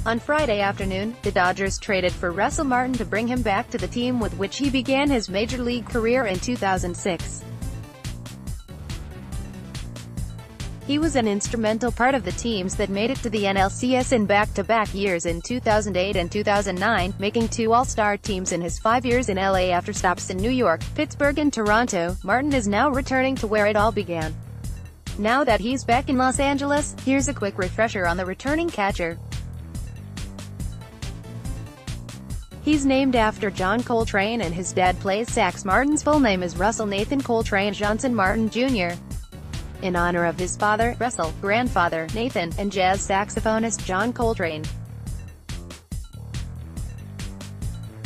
On Friday afternoon, the Dodgers traded for Russell Martin to bring him back to the team with which he began his major league career in 2006. He was an instrumental part of the teams that made it to the NLCS in back-to-back years in 2008 and 2009, making 2 All-Star teams in his 5 years in L.A. after stops in New York, Pittsburgh and Toronto. Martin is now returning to where it all began. Now that he's back in Los Angeles, here's a quick refresher on the returning catcher. He's named after John Coltrane and his dad plays sax. Martin's full name is Russell Nathan Coltrane Johnson Martin, Jr. in honor of his father, Russell, grandfather, Nathan, and jazz saxophonist John Coltrane.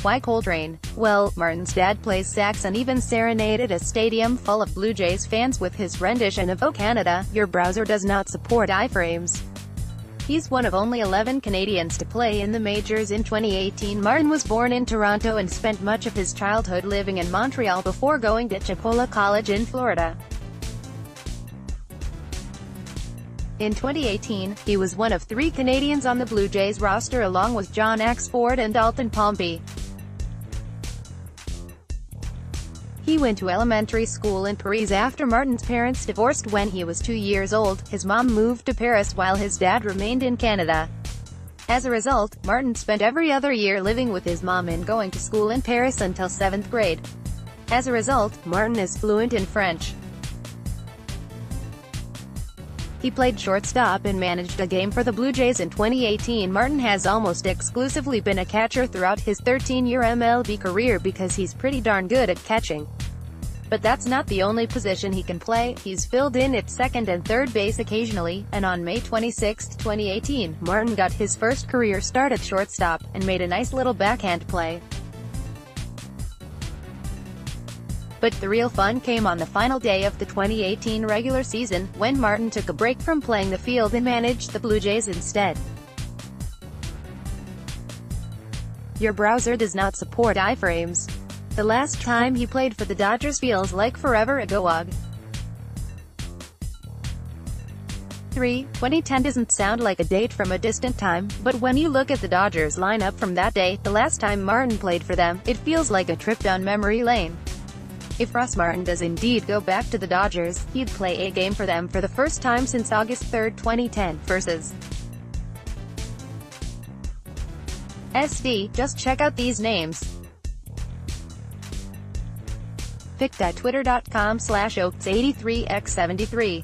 Why Coltrane? Well, Martin's dad plays sax and even serenaded a stadium full of Blue Jays fans with his rendition of "Oh Canada, Your Browser Does Not Support iframes." He's one of only 11 Canadians to play in the majors in 2018. Martin was born in Toronto and spent much of his childhood living in Montreal before going to Chipola College in Florida. In 2018, he was one of 3 Canadians on the Blue Jays roster along with John Axford and Dalton Pompey. He went to elementary school in Paris after Martin's parents divorced when he was 2 years old. His mom moved to Paris while his dad remained in Canada. As a result, Martin spent every other year living with his mom and going to school in Paris until 7th grade. As a result, Martin is fluent in French. He played shortstop and managed a game for the Blue Jays in 2018. Martin has almost exclusively been a catcher throughout his 13-year MLB career because he's pretty darn good at catching. But that's not the only position he can play. He's filled in at second and third base occasionally, and on May 26, 2018, Martin got his first career start at shortstop, and made a nice little backhand play. But the real fun came on the final day of the 2018 regular season, when Martin took a break from playing the field and managed the Blue Jays instead. Your browser does not support iframes. The last time he played for the Dodgers feels like forever ago. 2010 doesn't sound like a date from a distant time, but when you look at the Dodgers lineup from that day, the last time Martin played for them, it feels like a trip down memory lane. If Russ Martin does indeed go back to the Dodgers, he'd play a game for them for the first time since August 3, 2010, versus SD. Just check out these names. Picked at twitter.com/oaks83x73